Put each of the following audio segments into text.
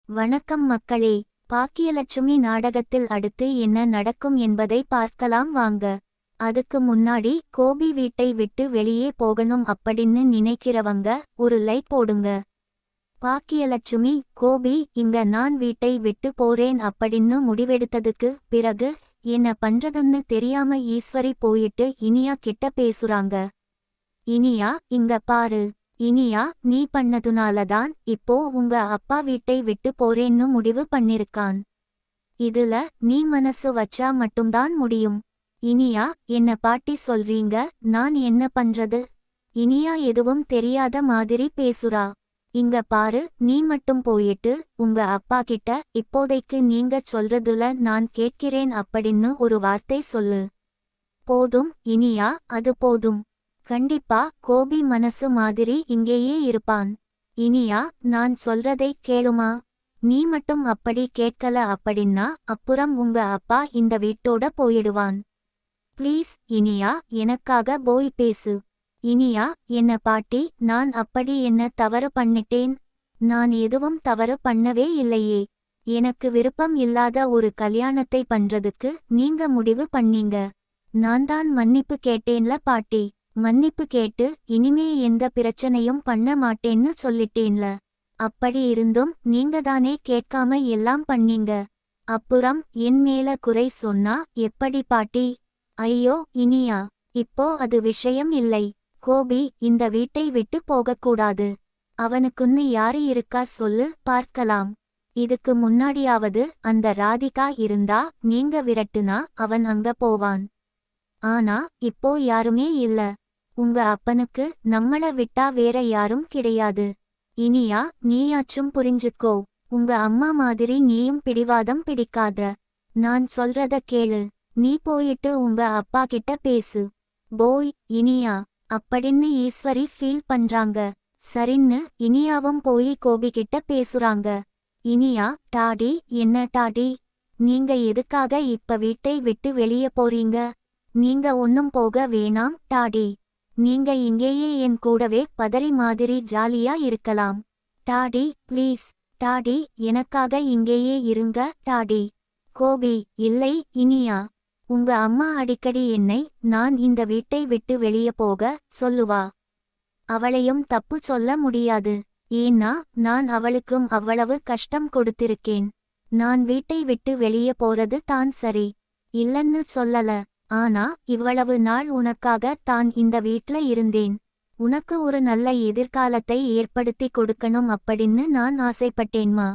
வணக்கம் மக்களே. பாக்கியலட்சுமி நாடகத்தில் அடுத்து என்ன நடக்கும் என்பதை பார்க்கலாம் வாங்க. அதுக்கு முன்னாடி கோபி வீட்டை விட்டு வெளியே போகணும் அப்படின்னு நினைக்கிறவங்க ஒரு லைக் போடுங்க. பாக்கியலட்சுமி, கோபி இங்க நான் வீட்டை விட்டு போறேன் அப்படின்னு முடிவெடுத்ததுக்கு பிறகு என்ன பண்றதுன்னு தெரியாம ஈஸ்வரி போயிட்டு இனியா கிட்ட பேசுறாங்க. இனியா, இங்க பாரு. இனியா, நீ பண்ணதுனாலதான் இப்போ உங்க அப்பா வீட்டை விட்டு போறேன்னு முடிவு பண்ணிருக்கான். இதுல நீ மனசு வச்சா மட்டும்தான் முடியும். இனியா, என்ன பாட்டி சொல்றீங்க, நான் என்ன பண்றது? இனியா எதுவும் தெரியாத மாதிரி பேசுறா. இங்க பாரு, நீ மட்டும் போயிட்டு உங்க அப்பா கிட்ட இப்போதைக்கு நீங்க சொல்றதுல நான் கேட்கிறேன் அப்படின்னு ஒரு வார்த்தை சொல்லு. போதும் இனியா, அது போதும். கண்டிப்பா கோபி மனசு மாதிரி இங்கேயே இருப்பான். இனியா, நான் சொல்றதை கேளுமா? நீ மட்டும் அப்படி கேட்கல அப்படின்னா அப்புறம் உங்க அப்பா இந்த வீட்டோட போயிடுவான். ப்ளீஸ் இனியா, எனக்காக போய் பேசு. இனியா, என்ன பாட்டி, நான் அப்படி என்ன தவறு பண்ணிட்டேன்? நான் எதுவும் தவறு பண்ணவே இல்லையே. எனக்கு விருப்பம் இல்லாத ஒரு கல்யாணத்தை பண்றதுக்கு நீங்க முடிவு பண்ணீங்க. நான் தான் மன்னிப்பு கேட்டேன்ல பாட்டி. மன்னிப்பு கேட்டு இனிமே எந்த பிரச்சனையும் பண்ண மாட்டேன்னு சொல்லிட்டேன்ல. அப்படி இருந்தும் நீங்க தானே கேட்காம எல்லாம் பண்ணீங்க. அப்புறம் என் மேல குறை சொன்னா எப்படி பாட்டி? ஐயோ இனியா, இப்போ அது விஷயம் இல்லை. கோபி இந்த வீட்டை விட்டு போகக்கூடாது. அவனுக்குன்னு யாரு இருக்கா சொல்லு பார்க்கலாம். இதுக்கு முன்னாடியாவது அந்த ராதிகா இருந்தா நீங்க விரட்டுனா அவன் அங்க போவான். ஆனா இப்போ யாருமே இல்ல. உங்க அப்பனுக்கு நம்மள விட்டா வேற யாரும் கிடையாது. இனியா, நீயாச்சும் புரிஞ்சுக்கோ. உங்க அம்மா மாதிரி நீயும் பிடிவாதம் பிடிக்காத. நான் சொல்றத கேளு. நீ போயிட்டு உங்க அப்பா கிட்ட பேசு. போய் இனியா அப்படின்னு ஈஸ்வரி ஃபீல் பண்றாங்க. சரின்னு இனியாவும் போய் கோபி கிட்ட பேசுறாங்க. இனியா, டாடி, என்ன டாடி? நீங்க எதுக்காக இப்ப வீட்டை விட்டு வெளியே போறீங்க? நீங்க ஒன்னும் போக வேணாம் டாடி. நீங்க இங்கேயே என் கூடவே பதறி மாதிரி ஜாலியா இருக்கலாம். Daddy please. டாடி, எனக்காக இங்கேயே இருங்க டாடி. கோபி, இல்லை இனியா. உங்க அம்மா அடிக்கடி என்னை நான் இந்த வீட்டை விட்டு வெளியே போக சொல்லுவா. அவளையும் தப்பு சொல்ல முடியாது. ஏன்னா நான் அவளுக்கும் அவ்வளவு கஷ்டம் கொடுத்திருக்கேன். நான் வீட்டை விட்டு வெளியே போறது தான் சரி இல்லன்னு சொல்லல. ஆனா இவ்வளவு நாள் உனக்காக தான் இந்த வீட்ல இருந்தேன். உனக்கு ஒரு நல்ல எதிர்காலத்தை ஏற்படுத்தி கொடுக்கணும் அப்படின்னு நான் ஆசைப்பட்டேன்மா.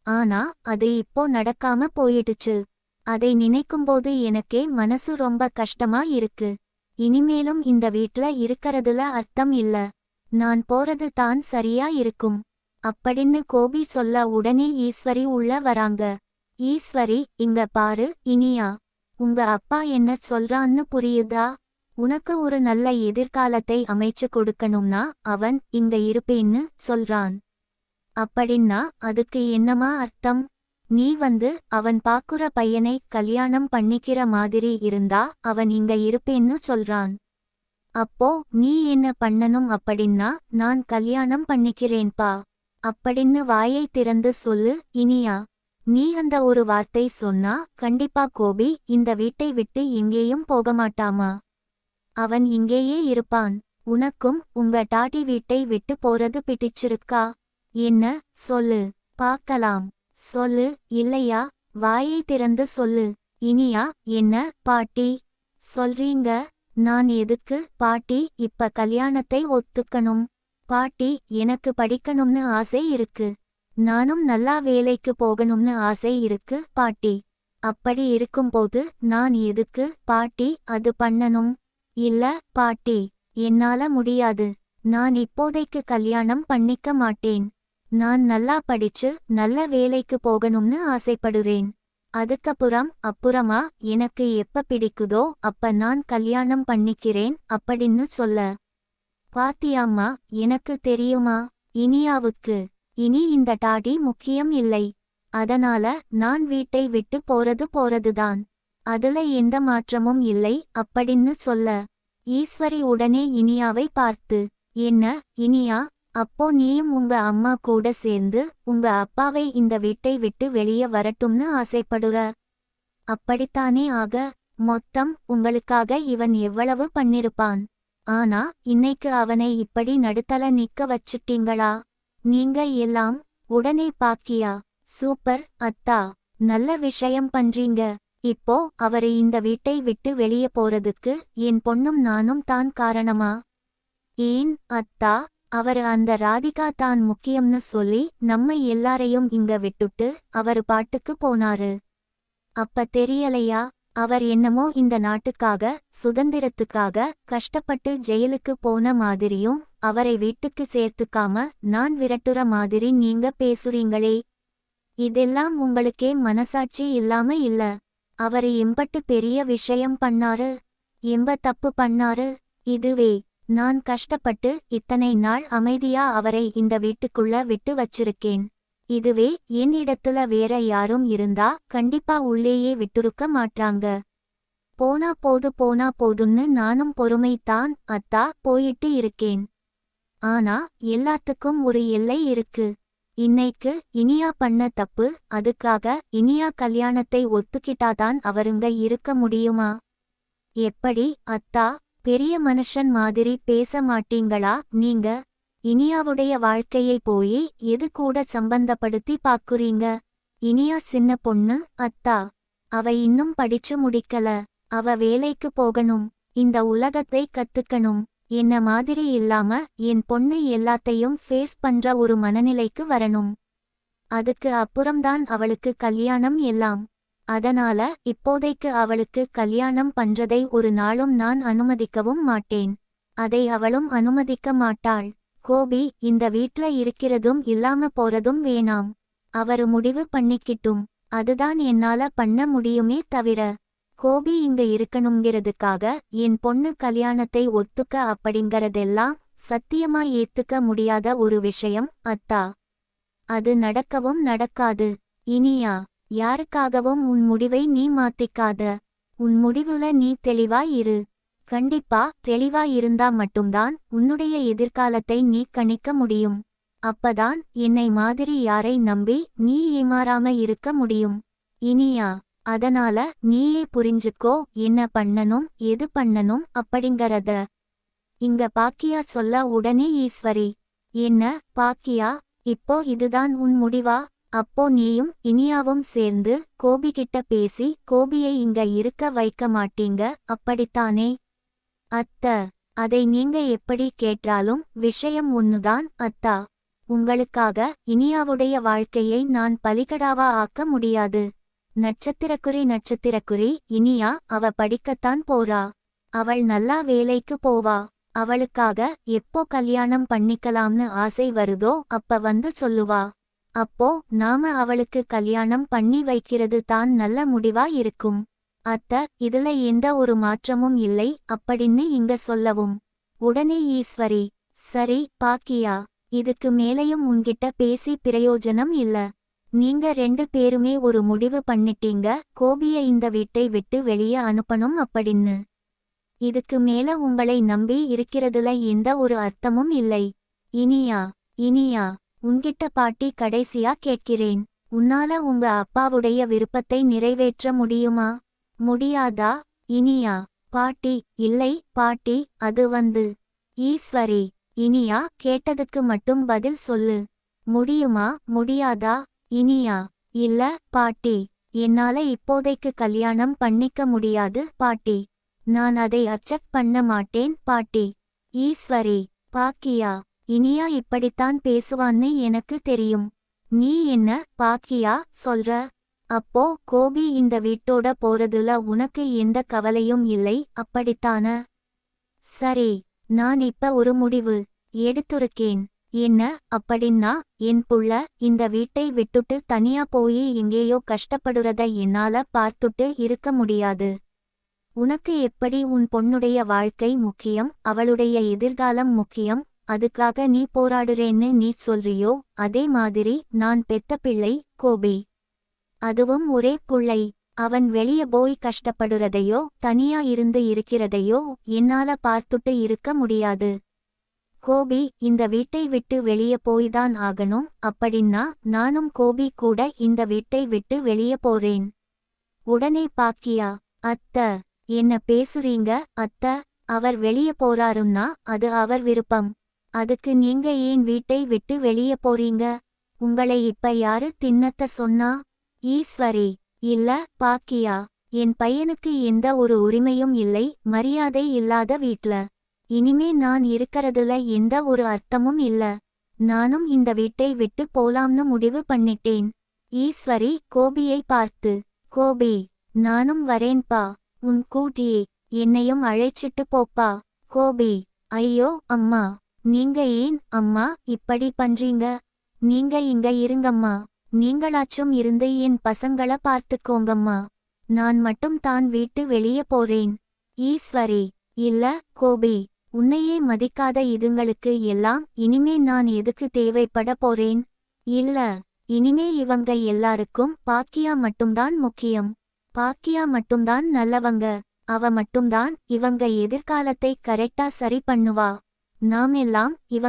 ஆனா அது இப்போ நடக்காம போயிடுச்சு. அதை நினைக்கும்போது எனக்கே மனசு ரொம்ப கஷ்டமா இருக்கு. இனிமேலும் இந்த வீட்ல இருக்கறதுல அர்த்தம் இல்ல. நான் போறது தான் சரியா இருக்கும் அப்படின்னு கோபி சொல்ல உடனே ஈஸ்வரி உள்ள வராங்க. ஈஸ்வரி, இங்க பாரு இனியா. உங்க அப்பா என்ன சொல்றான்னு புரியுதா? உனக்கு ஒரு நல்ல எதிர்காலத்தை அமைச்சு கொடுக்கணும்னா அவன் இங்க இருப்பேன்னு சொல்றான். அப்படின்னா அதுக்கு என்னமா அர்த்தம்? நீ அவன் பாக்குற பையனை கல்யாணம் பண்ணிக்கிற மாதிரி இருந்தா அவன் இங்க இருப்பேன்னு சொல்றான். அப்போ நீ என்ன பண்ணணும் அப்படின்னா நான் கல்யாணம் பண்ணிக்கிறேன்பா அப்படின்னு வாயை திறந்து சொல்லு இனியா. நீ அந்த ஒரு வார்த்தை சொன்னா கண்டிப்பா கோபி இந்த வீட்டை விட்டு எங்கேயும் போகமாட்டாமா. அவன் இங்கேயே இருப்பான். உனக்கும் உங்க டாடி வீட்டை விட்டு போறது பிடிச்சிருக்கா? என்ன சொல்லு பார்க்கலாம். சொல்லு இல்லையா? வாயை திறந்து சொல்லு. இனியா, என்ன பாட்டி சொல்றீங்க? நான் எதுக்கு பாட்டி இப்ப கல்யாணத்தை ஒத்துக்கணும்? பாட்டி, எனக்கு படிக்கணும்னு ஆசை இருக்கு. நானும் நல்லா வேலைக்கு போகணும்னு ஆசை இருக்கு பாட்டி. அப்படி இருக்கும்போது நான் எதுக்கு பாட்டி அது பண்ணணும்? இல்ல பாட்டி, என்னால முடியாது. நான் இப்போதைக்கு கல்யாணம் பண்ணிக்க மாட்டேன். நான் நல்லா படிச்சு நல்ல வேலைக்கு போகணும்னு ஆசைப்படுறேன். அப்புறமா எனக்கு எப்ப பிடிக்குதோ அப்ப நான் கல்யாணம் பண்ணிக்கிறேன் அப்படின்னு சொல்ல. பாத்தியாம்மா, எனக்கு தெரியுமா இனியாவுக்கு இனி இந்த டாடி முக்கியம் இல்லை. அதனால நான் வீட்டை விட்டு போறதுதான். அதுல எந்த மாற்றமும் இல்லை அப்படின்னு சொல்ல. ஈஸ்வரி உடனே இனியாவை பார்த்து, என்ன இனியா, அப்போ நீயும் உங்க அம்மா கூட சேர்ந்து உங்க அப்பாவை இந்த வீட்டை விட்டு வெளியே வரட்டும்னு ஆசைப்படுற. அப்படித்தானே ஆக. மொத்தம் உங்களுக்காக இவன் எவ்வளவு பண்ணிருப்பான். ஆனா இன்னைக்கு அவனை இப்படி நடுத்தல நிக்க வச்சுட்டீங்களா நீங்க எல்லாம். உடனே பாக்கியா, சூப்பர் அத்தா, நல்ல விஷயம் பண்றீங்க. இப்போ அவரு இந்த வீட்டை விட்டு வெளியே போறதுக்கு என் பொண்ணும் நானும் தான் காரணமா? ஏன் அத்தா, அவரு அந்த ராதிகா தான் முக்கியம்னு சொல்லி நம்ம எல்லாரையும் இங்க விட்டுட்டு அவரு பாட்டுக்கு போனாரு. அப்ப தெரியலையா? அவர் என்னமோ இந்த நாட்டுக்காக சுதந்திரத்துக்காக கஷ்டப்பட்டு ஜெயிலுக்கு போன மாதிரியும் அவரை வீட்டுக்கு சேர்த்துக்காம நான் விரட்டுற மாதிரி நீங்க பேசுறீங்களே. இதெல்லாம் உங்களுக்கே மனசாட்சி இல்லாம இல்ல? அவரு எம்பட்டு பெரிய விஷயம் பண்ணாரு, எம்ப தப்பு பண்ணாரு. இதுவே நான் கஷ்டப்பட்டு இத்தனை நாள் அமைதியா அவரை இந்த வீட்டுக்குள்ள விட்டு வச்சிருக்கேன். இதுவே என் இடத்துல வேற யாரும் இருந்தா கண்டிப்பா உள்ளேயே விட்டுருக்க மாட்டாங்க. போனா போதுன்னு நானும் பொறுமைத்தான் அத்தா போயிட்டு இருக்கேன். ஆனா எல்லாத்துக்கும் ஒரு எல்லை இருக்கு. இன்னைக்கு இனியா பண்ண தப்பு, அதுக்காக இனியா கல்யாணத்தை ஒத்துக்கிட்டாதான் அவருங்க இருக்க முடியுமா? எப்படி அத்தா, பெரிய மனுஷன் மாதிரி பேச மாட்டீங்களா நீங்க? இனியாவுடைய வாழ்க்கையை போய் எது கூட சம்பந்தப்படுத்தி பாக்குறீங்க? இனியா சின்ன பொண்ணு அத்தா. அவ இன்னும் படிச்சு முடிக்கல. அவ வேலைக்கு போகணும், இந்த உலகத்தை கத்துக்கணும். என்ன மாதிரி இல்லாம என் பொண்ணு எல்லாத்தையும் ஃபேஸ் பண்ற ஒரு மனநிலைக்கு வரணும். அதுக்கு அப்புறம்தான் அவளுக்கு கல்யாணம் எல்லாம். அதனால இப்போதைக்கு அவளுக்கு கல்யாணம் பண்றதை ஒரு நாளும் நான் அனுமதிக்கவும் மாட்டேன். அதை அவளும் அனுமதிக்க மாட்டாள். கோபி இந்த வீட்ல இருக்கிறதும் இல்லாம போறதும் வேணாம். அவரு முடிவு பண்ணிக்கிட்டும். அதுதான் என்னால பண்ண முடியுமே தவிர, கோபி இங்க இருக்கணுங்கிறதுக்காக என் பொண்ணு கல்யாணத்தை ஒத்துக்க அப்படிங்கறதெல்லாம் சத்தியமா ஏத்துக்க முடியாத ஒரு விஷயம் அத்தா. அது நடக்கவும் நடக்காது. இனியா, யாருக்காகவும் உன் முடிவை நீ மாத்திக்காத. உன் முடிவுல நீ தெளிவா இரு. கண்டிப்பா தெளிவா இருந்தா மட்டும்தான் உன்னுடைய எதிர்காலத்தை நீ கணிக்க முடியும். அப்பதான் என்னை மாதிரி யாரை நம்பி நீ ஏமாறாம இருக்க முடியும். இனியா, அதனால நீயே புரிஞ்சுக்கோ என்ன பண்ணணும் எது பண்ணணும் அப்படிங்கறத. இங்க பாக்கியா சொல்ல உடனே ஈஸ்வரி, என்ன பாக்கியா, இப்போ இதுதான் உன் முடிவா? அப்போ நீயும் இனியாவும் சேர்ந்து கோபிகிட்ட பேசி கோபியை இங்க இருக்க வைக்க மாட்டீங்க அப்படித்தானே? அத்த, அதை நீங்க எப்படி கேட்டாலும் விஷயம் ஒன்னுதான் அத்தா. உங்களுக்காக இனியாவுடைய வாழ்க்கையை நான் பலிகடாவா ஆக்க முடியாது. நட்சத்திரக்குறி இனியா அவ படிக்கத்தான் போறா. அவள் நல்லா வேலைக்கு போவா. அவளுக்காக எப்போ கல்யாணம் பண்ணிக்கலாம்னு ஆசை வருதோ அப்ப வந்து சொல்லுவா. அப்போ நாம அவளுக்கு கல்யாணம் பண்ணி வைக்கிறது தான் நல்ல முடிவா இருக்கும். அத்த, இதுல எந்த ஒரு மாற்றமும் இல்லை அப்படின்னு இங்க சொல்லவும். உடனே ஈஸ்வரி, சரி பாக்கியா, இதுக்கு மேலையும் உன்கிட்ட பேசி பிரயோஜனம் இல்ல. நீங்க 2 பேருமே ஒரு முடிவு பண்ணிட்டீங்க, கோபிய இந்த வீட்டை விட்டு வெளியே அனுப்பணும் அப்படின்னு. இதுக்கு மேல உங்களை நம்பி இருக்கிறதுல எந்த ஒரு அர்த்தமும் இல்லை. இனியா, உன்கிட்ட பாட்டி கடைசியா கேட்கிறேன். உன்னால உங்க அப்பாவுடைய விருப்பத்தை நிறைவேற்ற முடியுமா? முடியாதா? இனியா, பாட்டி, இல்லை பாட்டி, அது வந்து. ஈஸ்வரி, இனியா கேட்டதுக்கு மட்டும் பதில் சொல்லு. முடியுமா முடியாதா? இனியா, இல்ல பாட்டி, என்னால இப்போதைக்கு கல்யாணம் பண்ணிக்க முடியாது பாட்டி. நான் அதை அக்செப்ட் பண்ண மாட்டேன் பாட்டி. ஈஸ்வரி, பாக்கியா, இனியா இப்படித்தான் பேசுவான்னு எனக்கு தெரியும். நீ என்ன பாக்கியா சொல்ற? அப்போ கோபி இந்த வீட்டோட போறதுல உனக்கு எந்த கவலையும் இல்லை அப்படித்தான? சரி, நான் இப்ப ஒரு முடிவு எடுத்துருக்கேன். என்ன அப்படின்னா, என் புள்ள இந்த வீட்டை விட்டுட்டு தனியா போய் எங்கேயோ கஷ்டப்படுறத என்னால பார்த்துட்டு இருக்க முடியாது. உனக்கு எப்படி உன் பொண்ணுடைய வாழ்க்கை முக்கியம், அவளுடைய எதிர்காலம் முக்கியம், அதுக்காக நீ போராடுறேன்னு நீ சொல்றியோ, அதே மாதிரி நான் பெத்த பிள்ளை கோபி. அதுவும் ஒரே புள்ளை. அவன் வெளிய போய் கஷ்டப்படுறதையோ தனியா இருந்து இருக்கிறதையோ என்னால பார்த்துட்டு இருக்க முடியாது. கோபி இந்த வீட்டை விட்டு வெளியே போய்தான் ஆகணும். அப்படின்னா நானும் கோபி கூட இந்த வீட்டை விட்டு வெளியே போறேன். உடனே பாக்கியா, அத்த, என்ன பேசுறீங்க அத்த? அவர் வெளியே போறாருன்னா அது அவர் விருப்பம். அதுக்கு நீங்க ஏன் வீட்டை விட்டு வெளியே போறீங்க? உங்களை இப்ப யாரு தின்னத்த சொன்னா? ஈஸ்வரி, இல்ல பாக்கியா, என் பையனுக்கு எந்த ஒரு உரிமையும் இல்லை. மரியாதை இல்லாத வீட்ல இனிமே நான் இருக்கறதுல எந்த ஒரு அர்த்தமும் இல்ல. நானும் இந்த வீட்டை விட்டு போலாம்னு முடிவு பண்ணிட்டேன். ஈஸ்வரி கோபியை பார்த்து, கோபி, நானும் வரேன்பா. உன் கூட்டியே என்னையும் அழைச்சிட்டு போப்பா. கோபி, ஐயோ அம்மா, நீங்க ஏன் அம்மா இப்படி பண்றீங்க? நீங்க இங்க இருங்கம்மா. நீங்களாச்சும் இருந்து என் பசங்கள பார்த்துக்கோங்கம்மா. நான் மட்டும் தான் வீட்டு வெளியே போறேன். ஈஸ்வரி, இல்ல கோபி, உன்னையே மதிக்காத இதுங்களுக்கு எல்லாம் இனிமே நான் எதுக்கு தேவைப்பட போறேன்? இல்ல, இனிமே இவங்க எல்லாருக்கும் பாக்கியா மட்டும்தான் முக்கியம். பாக்கியா மட்டும்தான் நல்லவங்க. அவ மட்டும்தான் இவங்க எதிர்காலத்தை கரெக்டா சரி பண்ணுவா. நாம் எல்லாம் இவங்க